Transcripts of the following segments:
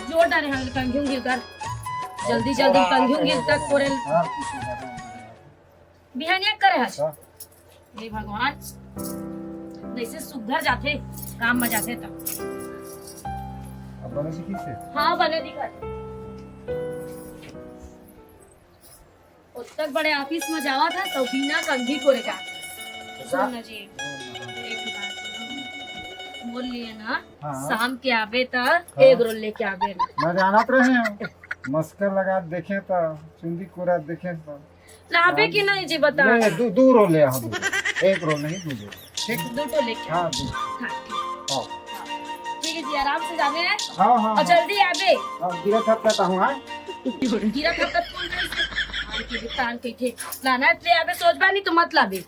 जोर डाले हम कंघियों गिरकर जल्दी जल्दी कंघियों गिरकर कोरेल बिहानिया करे हस हे भगवान जैसे सुधर जाते काम में जाते तब अब बने सीखी से हाँ बने दिखत उत्तर बड़े ऑफिस में जावा था तो बिना कंघी कोरे का सुन जी एक बात बोल लिए ना शाम के आवे तक एक रोल लेके आवे मैं जानत रहे मस्कर लगा देखे तो चुंदी कोरा देखे तो लावे की नहीं जी बता नहीं दो रोल ले आओ एक रोल नहीं दो ठीक दो तो लेके हां दो हां ठीक है जी आराम से जावे हां हां और जल्दी आवे अब गिरा थपता हूं हां गिरा थपता कौन है की दुकान पे थे लाना ले आवे सोच बानी तो मत लावे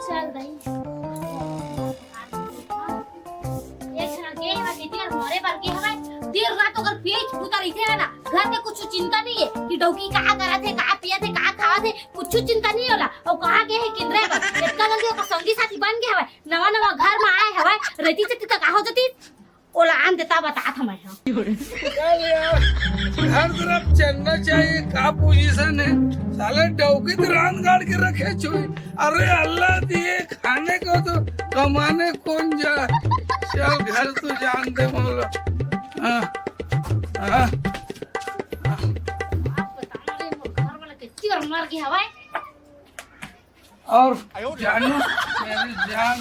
चल भाई एक सके कितनी हमारे बार की हमें देर रात अगर पेट फूटा रही है ना घर में कुछ चिंता नहीं है कि डौकी कहाँ करा थे कहाँ पिया थे कहाँ खावा थे कुछ चिंता नहीं होला और कहाँ गए है किंद्रे पर इतना जल्दी ओका संगी साथी बन गए हवे नवा नवा घर में आए हवे रहती चती तक हो जती ओला आन देता बता था मैं चल यार हर तरफ चलना चाहिए का पोजीशन है साले डौकी तो रान गाड़ के रखे छुई अरे अल्लाह दिए खाने को तो कमाने कौन जा चल घर तो जान दे मौला हाँ हाँ मर गया हवा और जानो मेरी जान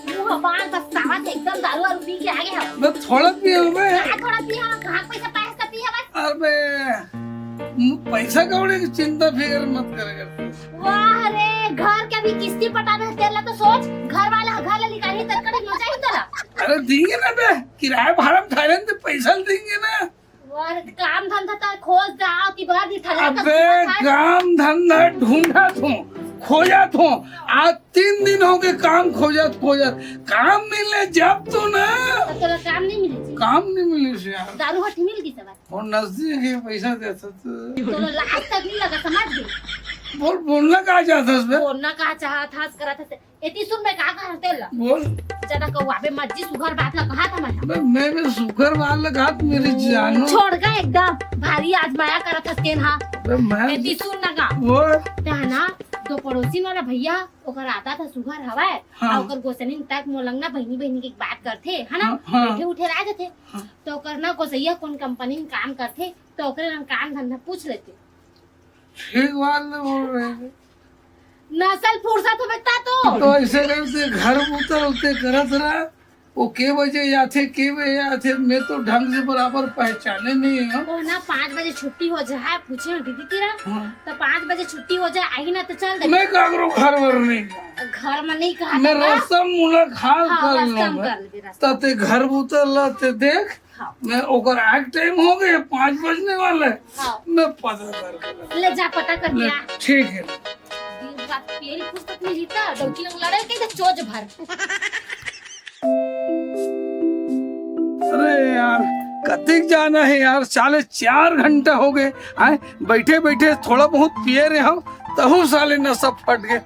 मुंह बांध बस सावत एकदम दारू और पी के आ गया मैं थोड़ा पिया हूँ मैं थोड़ा पिया कहाँ पैसा पैसा का पिया बस अबे पैसा कौड़े की चिंता फिक्र मत करेगा वाह रे घर के भी किस्ती पटावे तेला तो सोच घर वाला घर ले निकाली तड़कड़े मजा ही तला अरे देंगे ना बे किराया भाड़ा उठाए तो पैसा देंगे ना और काम धंधा तो खोज जाओ कि बाहर भी थला अबे काम धंधा ढूंढा तू खोजा तू आज 3 दिन हो गए काम खोजत काम मिले जब तो ना तो काम नहीं मिले काम नहीं मिले से यार दारू हट मिल गई सब और नजदीक है पैसा देता तो लाख तक नहीं लगा समझ गई बोलना कहा चाहता है बोलना कहा चाहता करा था इतनी सुन मैं कहा कहते ला बोल ज्यादा कौवा पे मज्जी सुगर बात ला कहा था मैं भी सुगर वाल लगा मेरी जानो छोड़ गए एकदम भारी आजमाया करा था तेन हां मैं इतनी सुन लगा वो ना तो पड़ोसी वाला भैया ओकर आता था सुगर हवा हाँ। ओकर गोसनिन तक मोलंगना बहनी बहनी की बात करथे है ना हाँ। बैठे उठे रह जाते हाँ। तो ओकर ना गोसैया कौन कंपनी में काम करथे तो ओकरे नाम काम धंधा पूछ लेते ठीक बात बोल रहे हैं नसल फुर्सत हो बेटा तो ऐसे करते घर उतरते करत रहा वो के बजे आते मैं तो ढंग से बराबर पहचाने नहीं है वो ना 5 बजे छुट्टी हो जाए पूछे दीदी तेरा हाँ। तो 5 बजे छुट्टी हो जाए आई ना तो चल दे मैं कागरो घर वर नहीं घर में नहीं कहा मैं रसम मुलाकात हाँ, कर रसम लूंगा कर ले रास्ता। तते घर उतरला ते देख हाँ। मैं ओकर आग टाइम हो गए 5 बजने वाले हाँ। मैं पता कर ले जा पता कर दिया ठीक है दिन रात पेरी पुस्तक में जीता डौकी लोग लड़े के चोज भर अरे यार कतिक जाना है यार 4.5 घंटा हो गए आए बैठे बैठे थोड़ा बहुत पिए रहे हो तहु साले न सब फट गए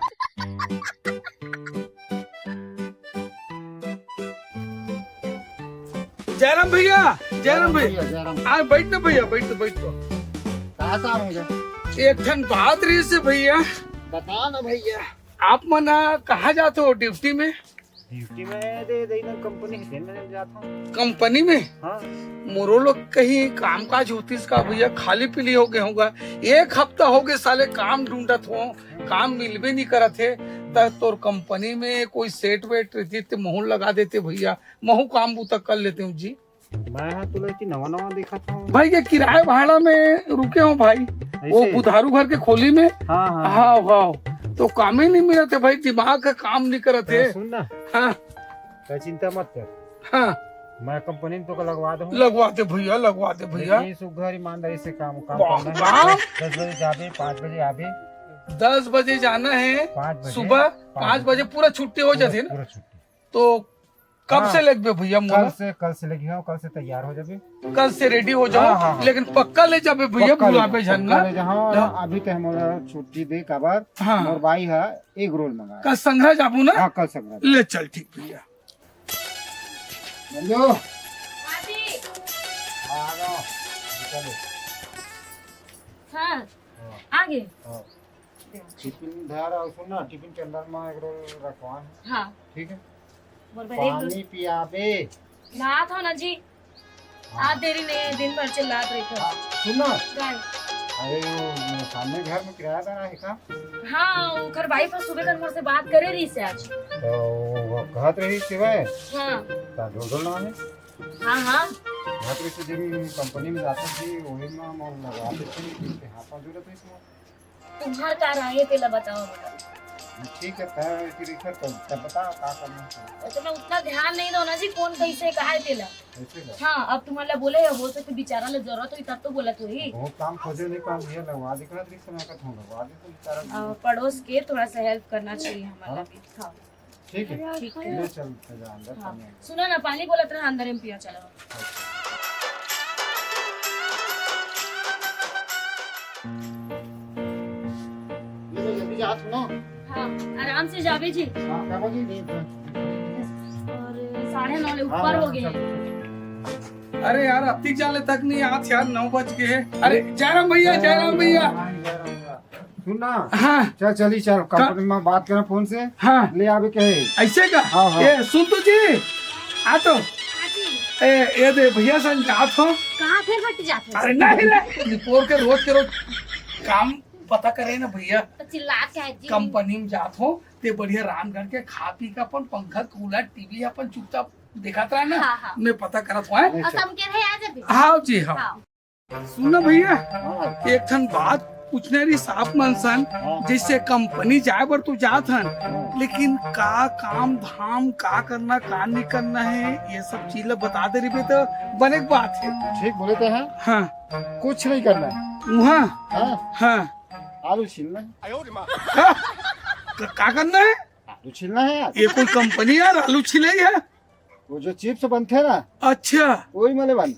जयराम भैया आज बैठना भैया बैठो एक ठन बात रही से भैया बता ना भैया आप मना कहाँ जाते हो ड्यूटी में ड्यूटी में दे देना कंपनी में जाता हूँ कंपनी में हाँ मोरो लोग कहीं काम काज होती इसका भैया खाली पीली हो गए होगा 1 हफ्ता हो गए साले काम ढूंढत हो काम मिलबे नहीं करत है तोर कंपनी में कोई सेट वेट रहती तो महू लगा देते भैया महू काम बूता कर लेते हूँ जी मैं हाँ तुला नवा देखा था भाई ये किराए भाड़ा में रुके हूँ भाई वो बुधारू घर के खोली में हाँ हाँ हाँ हाँ तो काम ही नहीं मिला थे भाई दिमाग का काम नहीं करते सुन ना हाँ चिंता मत कर हाँ मैं कंपनी में तो लगवा दूँ लगवाते भैया सुघर ईमानदारी से काम करना है 10 बजे जाबे 5 बजे आबे 10 बजे जाना है 5 बजे सुबह 5 बजे पूरा छुट्टी हो जाती है ना पूरा छुट्टी तो कब हाँ। से लग बे भैया मोला? कल से लगी हो, कल से तैयार हो जाबे। कल से रेडी हो जाओ। हाँ, हाँ, हाँ। लेकिन पक्का ले जाबे भैया, बुलावे झन्ना। अभी तो हमारा छुट्टी दे काबर। हाँ। मोर भाई है एग रोल मंगाया। कल संग्रह जाबू ना? हाँ कल संग्रह। ले चल ठीक भैया। मंजू हाँ जी। आ जाओ चलो। हाँ आगे। हाँ। टिफिन धर और सुनना, टिफिन के अंदर में एग रोल रखवा है। हाँ ठीक है। बोल भाई एक पानी पियाबे। लात हो ना जी। आज देरी नहीं है, दिन भर चिल्लात रही थी। सुनना, काय? अरे वो सामने घर में किराएदार है का? हाँ उनकर वाइफ सुबह कर मोर से बात करे रही से आज। तो वो कहत रही सिवाय हाँ ता ढोल ना है। हाँ कहत रही से जिन कंपनी में जाते थी वही में मोर लगाते थे। यहाँ पर जरूरत है इसमें। तुम्हार का रहे पहला बताओ मुझे। ठीक है तब बताओ क्या करना है। तो मैं उतना ध्यान नहीं दो ना जी, कौन कैसे कहा है तेला। ऐसे ला। हाँ अब तुम्हारा बोले हो सकता बेचारा ले जरूरत हुई तब तो बोला तू ही। बहुत काम खोजे नहीं, काम ये लगवा दे कहत रही से मैं कहत हूं लगवा दे तो बेचारा। पड़ोस के थोड़ा सा हेल्प करना चाहिए हमारा भी। हाँ ठीक है ठीक है। ले चल जा अंदर हाँ पानी है। सुना ना, पानी बोला था अंदर में पिया चलो। ये जल्दी जा सुनो। हाँ आराम से जावे जी। हां क्या बोली नहीं और 9:30 ऊपर हो गए। अरे यार अब तक जाने तक नहीं आज यार 9 बज गए हैं। अरे जयराम भैया, जयराम भैया। सुनना। हाँ चल चली चल कंपनी में बात करें फोन से। हाँ ले आवे कहे ऐसे का। हाँ, हाँ। ये सुन तो जी आ तो ये दे भैया सन जात हो। कहाँ फिर हट जाते हो? अरे नहीं रे रिपोर्ट के रोज काम पता करे ना भैया। तो चिल्ला के है जी। कंपनी में जात हो ते बढ़िया राम घर के खा पी का अपन पंखा कूलर टीवी अपन चुपचाप दिखाता रहा ना। हाँ, हाँ। मैं पता करत हुआ है। असम के रहे आज अभी। हाँ जी हाँ। हाँ सुना भैया हाँ। एक ठन बात पूछने रही साफ मन सन। जैसे कंपनी जाए बर तू जात हन, लेकिन का काम धाम का करना का नहीं करना है ये सब चीज बता दे रही तो बने बात है। ठीक बोले तो है। हाँ कुछ नहीं करना है। वहाँ हाँ हाँ आलू छीलना है। हाँ? का करना है? आलू छीलना है यार। ये कोई कंपनी यार आलू छिले है? वो जो चिप्स बनते हैं ना अच्छा वही मैंने बन।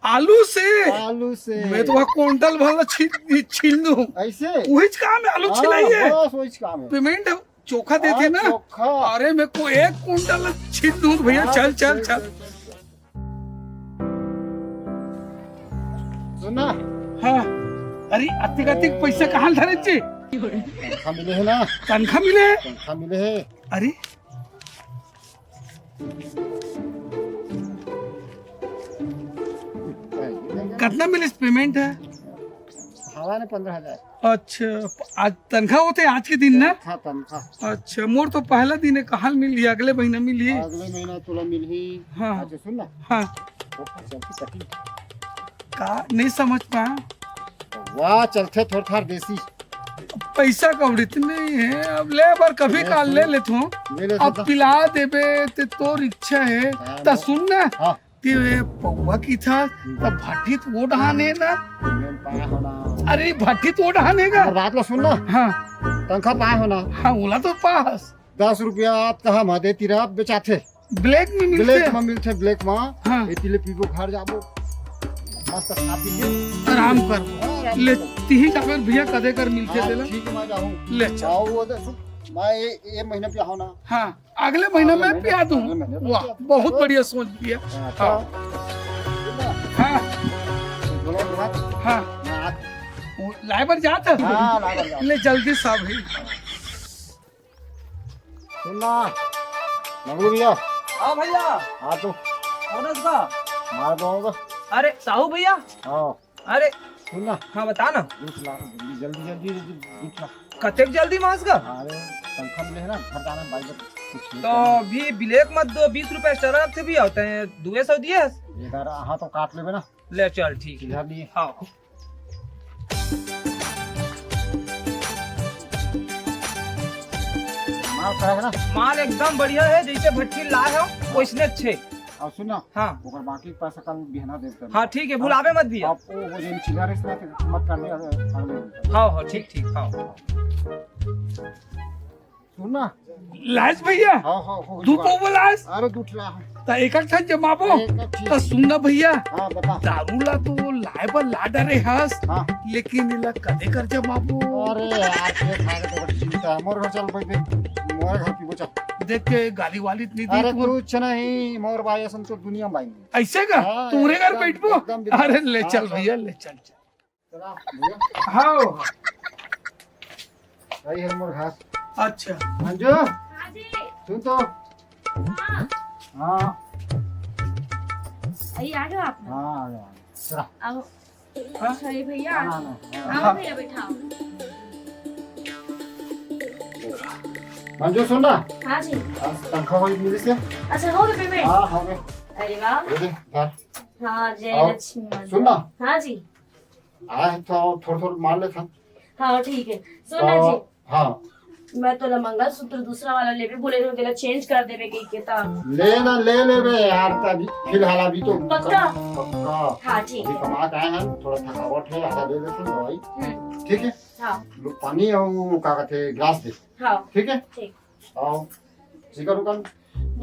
आलू से? आलू से मैं तो वहाँ क्विंटल भर छील दूँ। ऐसे वही काम है आलू छिलाई है। बस वही काम है। पेमेंट चोखा देते ना। चोखा। अरे मेरे को 1 क्विंटल छील दूँ भैया। चल चल चल। सुना हाँ अरे अतिक अतिक पैसा कहाँ धरे चे? तनख्वाह मिले है ना। तनख्वाह मिले? तनख्वाह मिले है। अरे कितना मिले पेमेंट है? हवा ने 15,000। अच्छा आज तनख्वाह होते आज के दिन ना? था तनख्वाह। अच्छा मोर तो पहला दिन है, कहाँ मिली? अगले महीना मिली। अगले महीना तुला मिल ही। हाँ। अच्छा सुन ना। हाँ वो चलती कटी। का नहीं समझ पाया। वाह चलते थोड़ा थोड़ा देसी। पैसा कौड़ी नहीं है, अब ले बार कभी काल ले लेता हूँ। ले ले अब पिला देबे ते तोर इच्छा है। ता सुन ना हाँ ते पौवा की था तब भट्टी तो वो डहाने ना। पेमेंट पाया होना। अरे भट्टी तो डहाने का। और बात लो सुन ना। हाँ तनख्वाह पाया होना। हाँ बोला तो पास 10 रुपया आप कहा मदे तिरा बेचाथे। ब्लैक में मिलते। ब्लैक में मिलते ब्लैक में। हाँ। इतने पीबो घर जाबो मस्त खा पी ले आराम कर ले तीही का फिर भैया कदे कर मिलते देला। ठीक है मैं जाऊं। ले चल। आओ वो दे मैं ये महीने पे होना। हाँ अगले महीना में पिया दूं। अगले महीने पे वाह पिया दूं। बहुत बढ़िया सोच दिया। अच्छा हाँ बोलो बात। हाँ वो लाइबर जाता है। हां लागल जा। ले जल्दी साहब ही। सुनना मंगलू भैया हाँ भैया। आ तो कौन है उसका? मार दूंगा। अरे साहू भैया। हां अरे सुनना हाँ बता ना। दूध ला जल्दी जल्दी दूध ला। कतेक जल्दी मास का? अरे तनख्वाह मिले है ना घर जाना भाई कुछ नहीं तो भी ब्लैक मत दो, 20 रुपए शराब से भी होते हैं। 200 दिए? इधर हाँ तो काट लेबे ना। ले चल ठीक है। इधर नहीं हाँ माल का है ना। माल एकदम बढ़िया है, जैसे भट्टी ला है वैसने अच्छे। अब सुनना हाँ ओकर बाकी पैसा कल बिहना दे देते। हाँ ठीक है, भुलावे मत दिया। आप वो जो चिल्लर इसमें मत करने अगले। हाँ हाँ ठीक ठीक हाँ। सुनना लाज भैया हाँ हाँ हाँ धूपो बोलास अरे दूठ रहा है ता एक ठन जमाबो एक ठीक। ता सुनना भैया हाँ बता दारू ला तो लाए पर ला डरे हस हाँ लेकिन इला कदे कर जमाबो अरे यार ये खाएगा तो बड़ी चिंता है मोर घर चल भाई मोर घर पीबो चल देख के गाली वाली दी अरे दी कुछ नहीं मोर भाई असन तो दुनिया में ऐसे का हाँ, तूरे घर एकदम- बैठबो एकदम बिल्कुल। अरे ले हाँ, चल चल। भैया ले चल चल चला भैया हाँ भाई है मोर घास अच्छा अंजू हाँ जी सुन तो हाँ हाँ अरे आ जाओ आप हाँ आ गया चला आओ हाँ? अरे भैया हाँ, हाँ, आओ भैया बैठाओ अंजू सुन ना हाँ जी तनख्वाह हुई मिली से अच्छा हो गए पेमेंट हाँ हो गए अरे वाह ये दे धर हाँ जय आओ। लक्ष्मी सुन ना हाँ जी आए तो थोड़ा थोड़ा मार ले था हाँ ठीक है सुनना जी हाँ मैं तो मंगलसूत्र दूसरा वाला लेबे बोले रहे तेरा चेंज कर देबे कहीं के ता ले ना ले ले बे यार तभी फिलहाल अभी तो पक्का? पक्का हाँ ठीक अभी है कमा के आए हैं थोड़ा थकावट है आधा दे देते हैं दवाई ठीक है हाँ लो पानी और क्या कहते हैं ग्लास दे हाँ ठीक है ठीक आओ चिकन उकन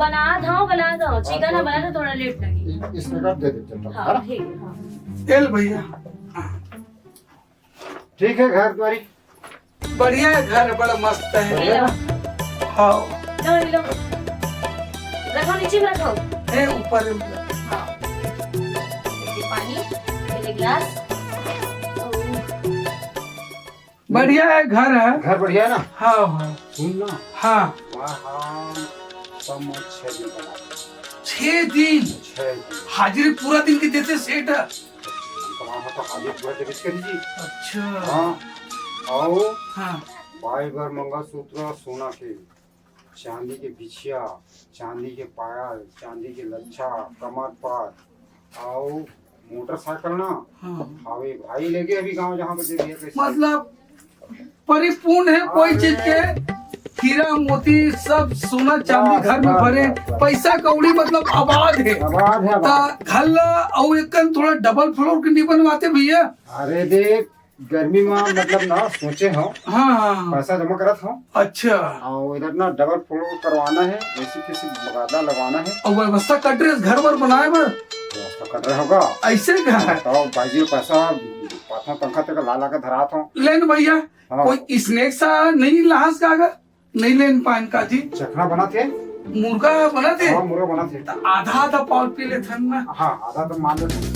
बना दो चिकन ना बना तो थोड़ा लेट लगे इसमें कर दे देते हैं है हाँ ना? ठीक है हाँ चल भैया ठीक है घर द्वारी बढ़िया है घर बड़ा मस्त है ले लो हाँ ले लो रखो नीचे में रखो है ऊपर हाँ ये पानी ये गिलास बढ़िया है घर है घर बढ़िया है ना हाँ हाँ सुन ना हाँ वहाँ कम 6 दिन बना 6 दिन 6 दिन हाजिरी पूरा दिन की देते सेठ कमाना तो हाजिर पूरा जगह करीजिए अच्छा हाँ आओ हाँ बाईगर मंगलसूत्र सोना के चांदी के बिछिया चांदी के पायल चांदी के लच्छा कमर पर आओ मोटरसाइकिल ना हाँ हावे भाई लेके अभी गांव जहाँ पे देखिए कैसे मतलब परिपूर्ण है कोई चीज के हीरा मोती सब सोना चांदी घर में भरे पैसा कौड़ी मतलब आबाद है आबाद है ता आबाद। घर और एक थोड़ा डबल फ्लोर के नहीं बनवाते भैया अरे देख गर्मी में मतलब ना सोचे हो हाँ हाँ पैसा जमा करत हो अच्छा और इधर ना डबल फ्लोर करवाना है ऐसी किसी बगादा लगाना है और व्यवस्था कर रहे घर वर बनाए बर व्यवस्था कर रहे होगा ऐसे घर तो भाई जी पैसा पाथों पंखा तक ला के धरा था लेन भैया हाँ। कोई स्नेक सा नहीं लाहस कागर नहीं लेन पान का जी चखना बना थे मुर्गा बना थे हाँ मुर्गा बना थे तो आधा आधा पाव पी ले थन ना हाँ आधा तो मान लेते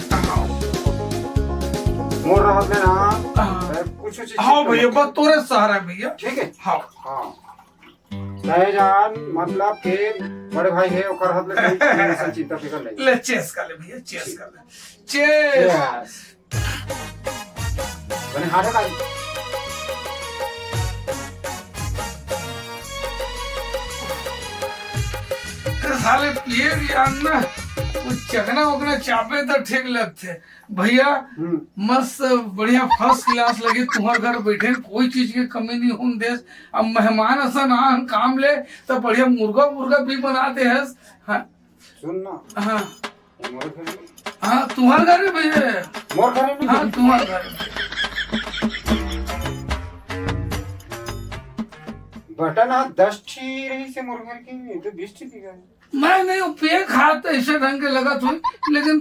मोर रहा है ना हाँ कुछ चीज हाँ भैया बस तोरे सहारा भैया ठीक है हाँ हाँ सहजान मतलब के बड़े भाई है ओकर हाथ में कोई टेंशन चिंता फिकर नहीं ले चेस कर ले भैया चेस कर ले चेस Yes. बने हाथ का साले पिए भी आना कुछ चखना वगना चापे तो ठीक लगते भैया मस्त बढ़िया फर्स्ट क्लास लगे तुम्हारे घर बैठे कोई चीज की कमी नहीं हो देश अब मेहमान ऐसा ना हम काम ले तो बढ़िया मुर्गा मुर्गा भी बनाते हैं हाँ सुन ना हाँ मोर घर में हाँ तुम्हारे घर है भैया मोर घर में हाँ तुम्हारे घर है। बटन हाथ 10 ठी रही से मोर घर की तो 20 ठी थी गई मैं नहीं वो पे खात ऐसे ढंग के लगा थी लेकिन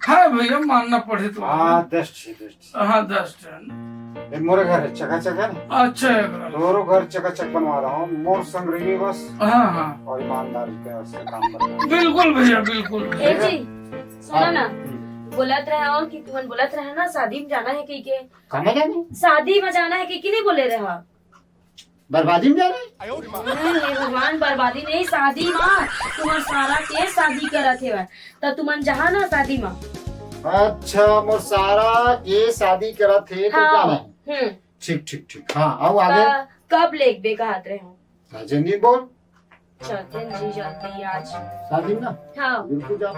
है भैया मानना पड़े तो हाँ 10 ठी हाँ 10 टन ये मोर घर है चकाचक है ना अच्छा है घर। दोनों घर चकाचक बनवा रहा हूँ मोर संग रही बस हाँ हाँ और ईमानदारी से काम कर रहा हूँ बिल्कुल भैया बिल्कुल ए जी सुनो ना बोलत रहे हो कि तुमन बोलत रहे ना शादी में जाना है कहीं के कहाँ जाने शादी में जाना है कि नहीं बोले रहे बर्बादी में जाने नहीं हे भगवान बर्बादी नहीं शादी में तुम्हार सारा के शादी करत है तो तुमन जहा ना शादी में अच्छा मोर सारा ये शादी करा थे तो हाँ जाना है ठीक ठीक ठीक हाँ आओ आगे कब लेक बे कहत रहे हो जिंदगी बोल चलते हैं जी जाते हैं आज शादी में ना हाँ बिल्कुल जाओ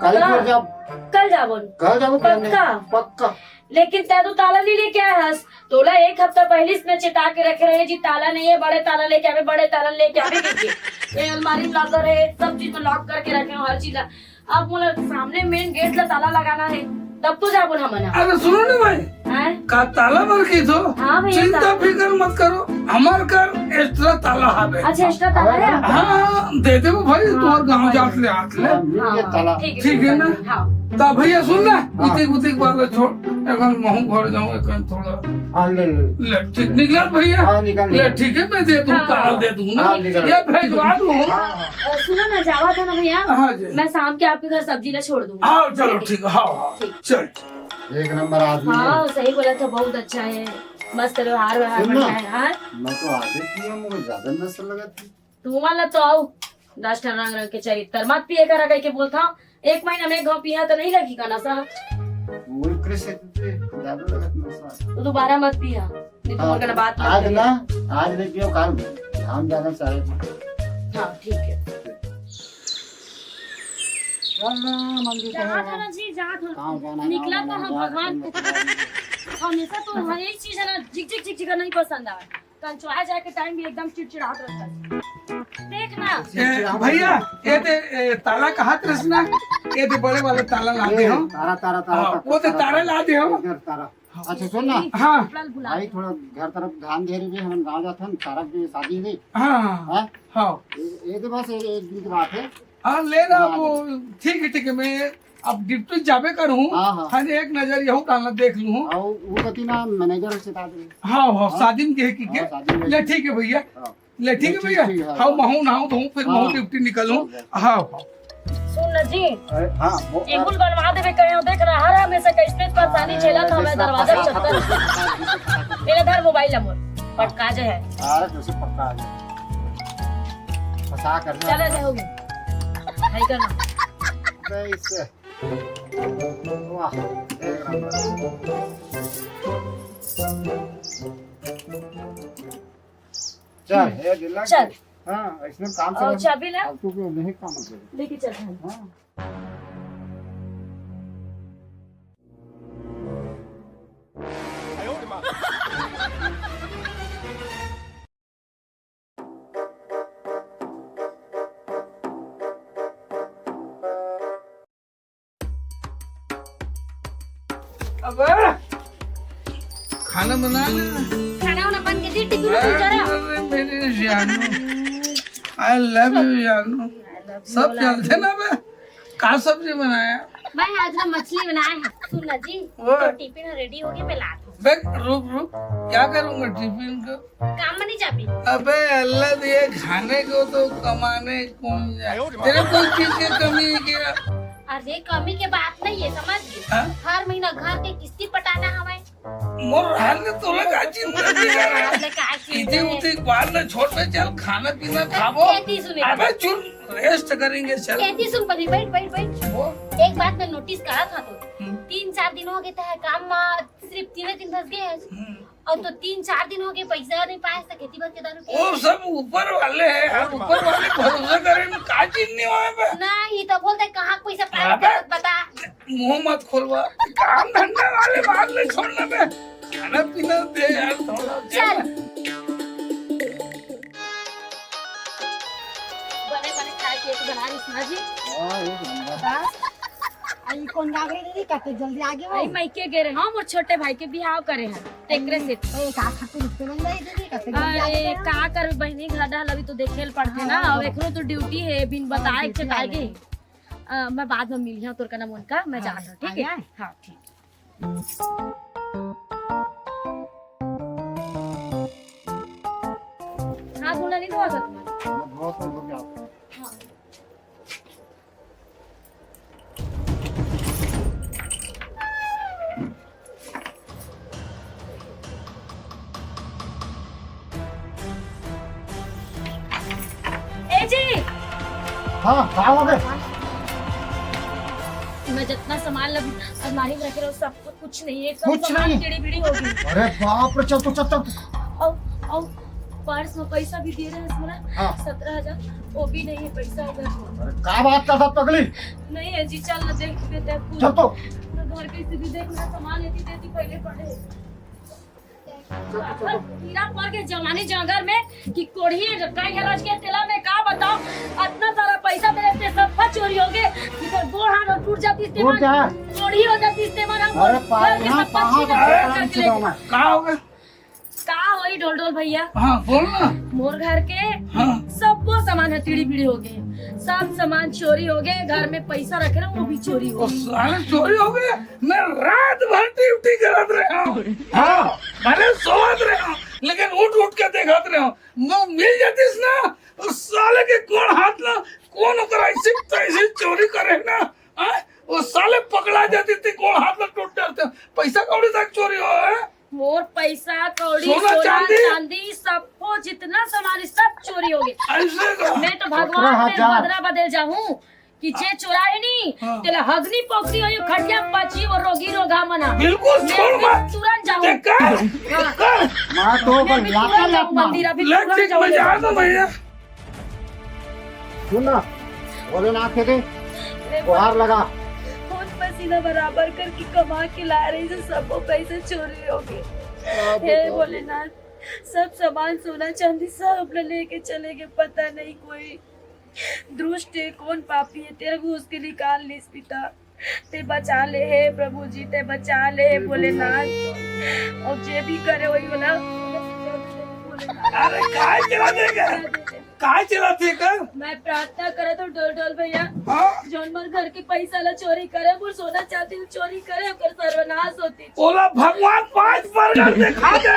कल पर जाओ कल जाबो कल जाओ पक्का? पक्का लेकिन तै तो ताला नहीं लेके आया हस तोला एक हफ्ता पहले इसमें चिता के रखे रहे जी ताला नहीं है बड़े ताला लेके आवे बड़े ताला लेके आवे करके ये अलमारी में लॉकर है सब चीज में लॉक करके रखे हो हर चीज अब मोला सामने मेन गेट ला ताला लगाना है तब तो जाबो हम ना अरे सुनो ना भाई हैं का ताला मार की तो हाँ भैया चिंता ताला। फिकर मत करो हमार कर एक्स्ट्रा ताला हावे। अच्छा एक्स्ट्रा ताला है। हाँ दे दे भाई, तोहर गाँव जात ले हाथ ले। ठीक है ना? हाँ ता भैया सुन ना, इतिक उतिक बात छोड़, अगर महू घर जाऊँ एक थोड़ा ले, ठीक निकल भैया। हाँ, निकल। ले ठीक है, मैं दे दूँ, ताला दे दूँ ना, हाँ, निकल। ये भेजवा दूँ। सुनो ना, जावा था ना भैया, हाँ जी। मैं शाम के आपके घर सब्जी ला छोड़ दूंगा। हाँ चलो ठीक है, हाँ चल। एक नंबर आदमी है। हाँ सही बोला था, बहुत अच्छा है, मस्त व्यवहार व्यवहार सुन ना। बढ़िया है। हाँ मैं तो आधे पिया, मुझे ज्यादा नशा लगा थी। तुम वाला तो आओ 10 टन रंग रंग के चरित्र मत पिए करा कह के बोलता हूँ। 1 महीना में घाव पिया तो नहीं लगेगा नशा, मुल्क से ज्यादा लगा नशा। तो दोबारा मत पिया, नहीं तो मगर बात मत आज करिए। ना, आज नहीं पियो, कल हम जाना चाहे। हाँ ठीक है। मंदिर जहाँ था ना जी, जहाँ था निकला तो हम भगवान हमेशा तो हर एक चीज है ना झिक झिक झिक झिक नहीं पसंद आवे। कंचुआ जाए के टाइम भी एकदम चिड़चिड़ाहट रहता है। देख ना भैया ये ते ताला कहाँ तरसना, ये ते बड़े वाले ताला ला दे हो। तारा तारा तारा वो ते तारा ला दे हो। इधर तारा। अच्छा सुन ना, हाँ बुला भाई थोड़ा घर तरफ ध्यान दे रही है, हम गाँव जाते हैं, तारा की शादी हुई। हाँ हाँ? हाँ ये तो बस एक दिन की बात है। हाँ लेना वो, ठीक है, मैं अब डिप्टी जाबे करूँ। हाँ, हाँ। हाँ एक नजर यहू डालना देख लूँ। और वो कति ना मैनेजर से बात है। हाँ हाँ शादी में के हाँ, शादी में। ले ठीक है भैया, हाँ। ले ठीक है भैया। ठीक है, हाँ महू नहाऊ धोऊं, फिर हाँ। महू डिप्टी निकलूं। हाँ हाँ सुन ना जी, अरे हाँ वो एक गुल बनवा देवे कहीं देख रहा हर हमेशा कैसे परेशानी झेला था मैं दरवाजा चक्कर मेरे घर मोबाइल नंबर पटका जे है। अरे कैसे पक्का आ गया। फंसा कर चल ऐसे होगी नहीं करना। कैसे वाह एक नंबर। चल ये दिला चल। हाँ इसमें काम और चल चाबी ला फालतू के नहीं काम कर। लेके चल भाई। हाँ अब खाना बना ले। खाना वाना बन के दी टिफिन में जरा। अरे मेरे जानू, आई लव यू जानू। सब चलते ना बे। का सब्जी बनाया? मैं आज ना मछली बनाए हैं। सुन ना जी, वो। तो टिफिन रेडी हो गया, मैं लाता हूँ। बे रुक, क्या करूँगा टिफिन को? काम में नहीं जाबी। अबे अल्लाह दिए खाने को तो कमाने कौन जाए? तेरे कोई चीज की कमी है क्या? अरे कमी के बात नहीं है, समझ गए। हाँ? हर महीना घर के किस्ती पटाना हमें। मोर हाल में तो लगा चिंता दिया है। मतलब का इतने उतने बात ना छोड़ पे, चल खाना पीना खाबो। खेती सुने। अबे चुन रेस्ट करेंगे चल। खेती सुन पड़ी, बैठ बैठ बैठ। वो एक बात मैं नोटिस करा था तो 3-4 दिन हो गए थे काम में, सिर्फ 3 दिन फंस गए हैं। और तो 3-4 दिन हो गए पैसा नहीं पाए तो खेती बस के दारू वो सब ऊपर वाले हैं यार, ऊपर वाले भरोसा करें का चीज नहीं हुआ है। नहीं तो बोलते कहाँ पैसा पाए अबे। बता। मुंह मत खोलवा, काम धंधा वाले बात नहीं छोड़ना बे। खाना पीना दे यार थोड़ा। चल बने बने खाए के तो बना रही सुना जी। हाँ एक नंबर। आई कौन आ गई दीदी कते जल्दी आ गए भाई मायके गए रहे हम और छोटे भाई के बियाह करे हैं टेकरे से। ए का खाते रुकते बन गई दीदी कते जल्दी आ अरे गए का कर बहनी घर डाल अभी तो देखेल पड़ते ना, अब एकरो तो ड्यूटी है बिन बताए के चलाएगे। मैं बाद में मिली हूं तोर का नाम उनका, मैं जा रहा हूं ठीक है। हां ठीक। हां बोला नहीं तो सकता। बहुत हो गया। ए जी हाँ कहाँ हो गए? मैं जितना सामान लगी अलमारी में रखे रहो सब कुछ नहीं है, कुछ सब सामान नहीं? टेढ़ी बीड़ी होगी। अरे बाप रे, चल तो चल। और पर्स में पैसा भी दे रहे हैं इसमें हाँ। 17,000 वो भी नहीं है पैसा इधर। अरे क्या बात कर सब पगली? नहीं है जी, चल ना देख देते हैं चल तो। घर की स्थिति देख ना, सामान लेती देती पहले पड़े हीरा पर के जमाने जंगल में कि कोढ़ी कई हराज के तेला में का बताओ इतना सारा पैसा मेरे से सब चोरी हो गए। इधर गोड़ हाथ टूट जाती टूट जा। कोढ़ी हो जाती इस्तेमाल हम अरे पाए ना कहाँ कहाँ हो गए? का होई डोल डोल भैया, हाँ बोल ना। मोर घर के हाँ सब वो सामान हथेड़ी पीड़ी हो गए, सब सामान चोरी हो गए, घर में पैसा रखे ना वो भी चोरी हो वो गए। साले चोरी हो गए। मैं रात भर ड्यूटी करत रहा हूँ, हाँ भले सोवत रहा हूँ, लेकिन उठ उठ के देखत रहा हूँ। मैं मिल जातीस ना उस साले के कौन हाथ ना कौन ओकर ऐसे तैसे चोरी करे ना, हाँ? वो साले पकड़ा जाती थी कौन हाथ ना टूट जाते। पैसा कौड़ी तक चोरी हो है। मोर पैसा कौड़ी सोना, सोना चांदी? चांदी सबको जितना सामान सब चोरी हो गए। ऐसे का मैं तो भगवान में 17,000 बदला बदल जाऊं कि जे चुराए नहीं हाँ। तेला हगनी पोखरी हो खटिया पची और रोगी रोगा मना। बिल्कुल छोड़ मैं मत। तुरंत जाऊं, देख कर मैं तो मैं भी लाता तुरंत जाऊं लाता मंदिर, अभी तुरंत इलेक्ट्रिक जाऊं। बजा दो भैया। सुन ना, बोले ना आंखें दे, गुहार लगा। खून पसीना बराबर करके कमा के ला रही से सबको पैसे चोरी हो गए। हे भोलेनाथ, सब सामान सोना चांदी सब लेके चले गए, पता नहीं कोई दुष्ट है कौन पापी है, तेरे को उसके निकाल ली पिता, ते बचा ले हे प्रभु जी, ते बचा ले हे भोलेनाथ, और जे भी करे वही बोला। अरे काय चला देगा, काय चला देगा। मैं प्रार्थना करे तो डोल डोल भैया, हाँ जौन मर घर के पैसा ला चोरी करे वो सोना चाहती चोरी करे ओकर सर्वनाश होती। ओला भगवान 5 बर्गर दिखा दे।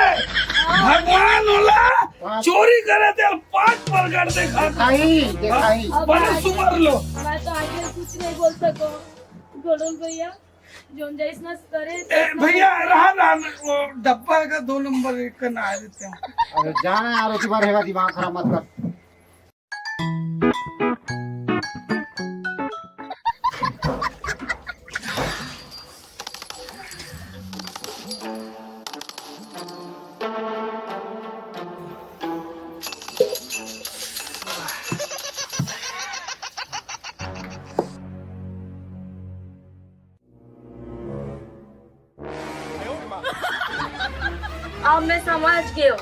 भगवान ओला चोरी करे थे 5 बर्गर दिखा दे। दिखाई दिखाई बड़े सुमर लो। मैं तो आगे कुछ नहीं बोल सको डोल डोल भैया, जौन जैसना करे ए, भैया रहा वो डब्बा का 2 नंबर 1 का ना देते हैं। अरे जाना यार, उसी बार रहेगा, दिमाग खराब मत कर। अब मैं समझ गयो।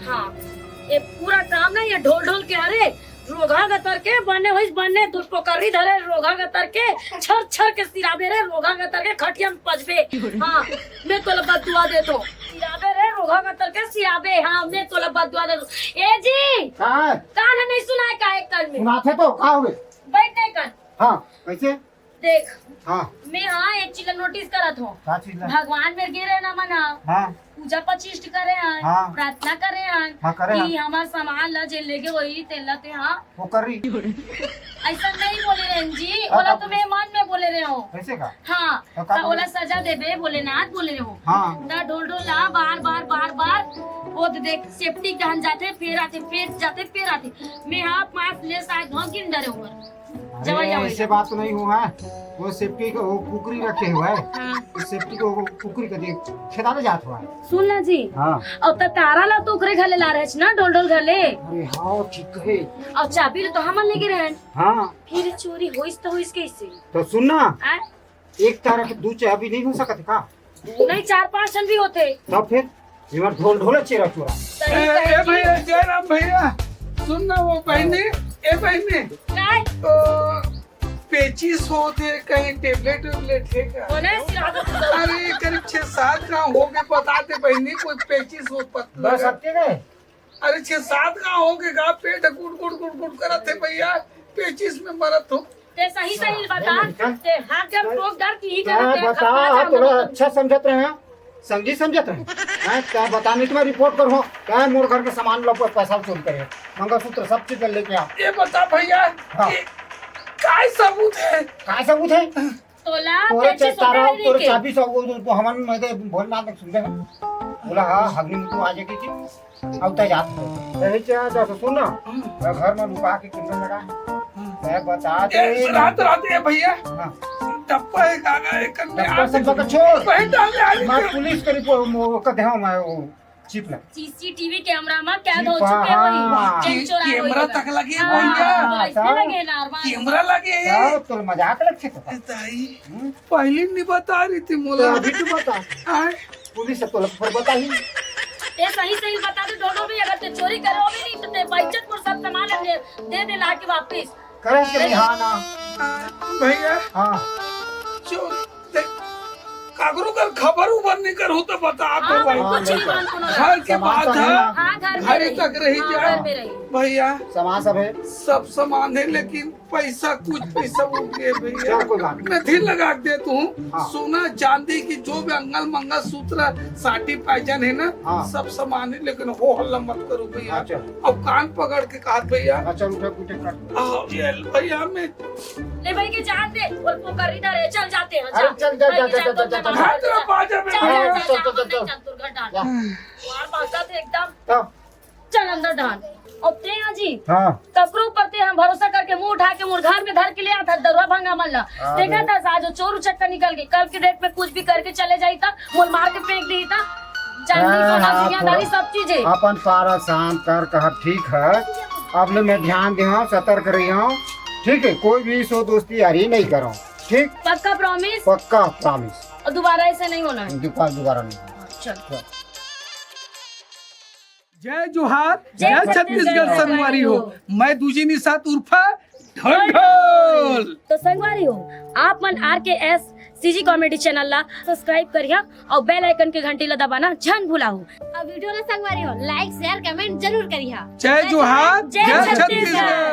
हाँ, ये पूरा काम ना ये ढोल ढोल के अरे रोगा गतर के बने हुई बने दुष्पोकरी धरे रोगा गतर के छर छर के सिराबे रे रोगा गतर के खटिया में पजबे। हाँ, मैं तो बदुआ दे दो सिराबे रे रोगा गतर के सिराबे। हाँ, मैं तो बदुआ दे दो। ए जी कहाँ कान नहीं सुनाए का एक कर में सुनाते तो कहाँ हुए? बैठने कर हाँ कैसे? देख हाँ मैं हाँ एक चीज नोटिस करत हूँ, क्या चीज है? भगवान में गिरे न मना हाँ पूजा पचिष्ट करे हन, हाँ। प्रार्थना करे हन हाँ, करे कि हन। हमार सामान ला जे लेके वही तेला ते। हाँ, वो कर रही ऐसा नहीं बोले रहे जी, हाँ, ओला तब- तो मैं मन में बोले रहे हो। कैसे का? हाँ, तो का तो बोले? ओला सजा देबे भोलेनाथ बोले रहे हो। हाँ ना ढोल ढोल ला बार बार बार बार वो तो देख सेफ्टी गहन जाते फिर आते फिर जाते फिर आते। मैं हाँ 5 ले शायद वहाँ गिन डरे हुए जवाई अरे जवाई। ऐसे बात तो नहीं हुआ है, वो सेफ्टी को वो कुकरी रखे हुआ है, हाँ, उस सेफ्टी को वो कुकरी का देख खेदाने जात हुआ है। सुन ला जी, हाँ और त तारा ला तो ओकरे घरे ला रहे छ ना ढोल ढोल घरे, अरे हाँ ठीक है। और चाबी तो हमन लेके रहे। हाँ फिर चोरी होइस तो होइस कैसे? तो सुनना, आ? एक तारा के 2 चाबी नहीं हो सकत का? नहीं 4-5 जन भी होते। तब फिर इमर ढोल ढोले चेरा चोरा। सही ए कहे जी। भैया जयराम भैया सुन ना वो बहनी, ए बहनी काय? तो पेचिस होते कहीं टेबलेट वेबलेट है क्या? होने सिरागो। अरे करीब 6-7 का हो गए बताते बहनी, कोई पेचिस हो पतला। बस हत्ते गए। अरे 6-7 का हो गए का पेट गुड़ गुड़ गुड़ गुड़ करत है भैया, पेचिस में मरत हो। ते सही सही बता। नहीं, ते हाथ जब टोक डर की ही क्या करते हैं, बता, खपा जा थोड़ा मत। अच्छा समझत रहे हैं, समझी समझत रहे हैं। क्या बताने तुम्हें रिपोर्ट करो, क्या मोर घर के सामान लोग पैसा चोरी करे, मंगलसूत्र सब चीज लेके आओ। ये बता भैया हाँ। ये काय सबूत है? काय सबूत है? तोला तोरे पेचिस तारा होते तोरे के। चाबी सब वो हमन में दे भोलनाथ ने सुन दे बोला हाँ हगनी में तू आ जाएगी जी अब तक जात यही चाह जा सुन ना, मैं घर में लुका के किंडल लगा मैं बता दे। रात रात ये भैया हाँ डब्बा है कागा है करने डब्बा सब का छोड़, पहले डालने आ मैं रही पुलिस के रिपोर्ट का देहा मैं वो चिप ला सीसीटीवी कैमरा में कैद हो जी, चुके हाँ। वही चेक चोरा कैमरा तक लगे हाँ, भैया, तो ऐसे लगे ना अरमान। कैमरा लगे क्या तो मजाक लगते तो ताई पहले नहीं बता रही थी मोला। अभी तू बता, आए, पुलिस तो पर बता ही ते सही सही बता दे दोनों भी, अगर ते चोरी करे हो भी नहीं तो ते बेइज्जत पर सब सामान दे लाके के वापस। करे कि नहीं? हाँ ना भैया हाँ चोर देख कागरू कर खबर उबर नहीं कर हो तो बता दो हाँ भाई। कुछ नहीं मान सुनो घर की बात है, हाँ घर में घर रही। तक रही हाँ, जाए घर में रही। भैया। सामान सब है, सब सामान है लेकिन पैसा कुछ पैसा उठ गए भैया। चल कोई बात नहीं। मैं फिर लगा दे तू हाँ। सोना चांदी की जो भी अंगल मंगल सूत्र साटी पायजन है ना हाँ। सब सामान है लेकिन हो हल्ला मत करो भैया। हाँ, चल। अब कान पकड़ के कहा भैया अच्छा उठे कुछ कर। आओ ये भैया मैं ले भाई के जान दे और पोकर इधर है चल जाते हैं अरे चल, जा, जा, जा, जा, जा, जा। घर तरफ आ जा चल बेटा। जा चल, चल, चल, चल चल। तू घर डाल जा। यार भागता थे एकदम तब चल अंदर डाल अब ते हैं जी हाँ ककरो ऊपर ते हम भरोसा करके मुंह उठा के मोर घर में धर के ले आता दरवा भंगा मल्ला अरे। देखा था आज चोर उचक्का निकल गई कल के डेट में कुछ भी करके चले जाई था मोल मार के फेंक दी था चांदी हाँ, सोना हाँ, दुनियादारी थोड़ा- सब चीजें अपन सारा शांत कर कहा ठीक है। अब ले मैं ध्यान दे हूँ, सतर्क रही हूँ, ठीक है। कोई भी सो दोस्ती यारी नहीं करो, ठीक। पक्का प्रॉमिस पक्का प्रॉमिस। और दोबारा ऐसे नहीं होना है दोबारा नहीं। चल जय जोहार जय जय छत्तीसगढ़ छत्तीसगढ़ संगवारी हो। हो। मैं दूजी निशात उर्फा ढोल। तो संगवारी हो आप मन RKS CG कॉमेडी चैनल ला सब्सक्राइब करिया और बेल आइकन के घंटी ला दबाना झन भूलाहू और वीडियो ला संगवारी हो लाइक शेयर कमेंट जरूर करिया जय जोहार जय जय छत्तीसगढ़। छत्तीसगढ़।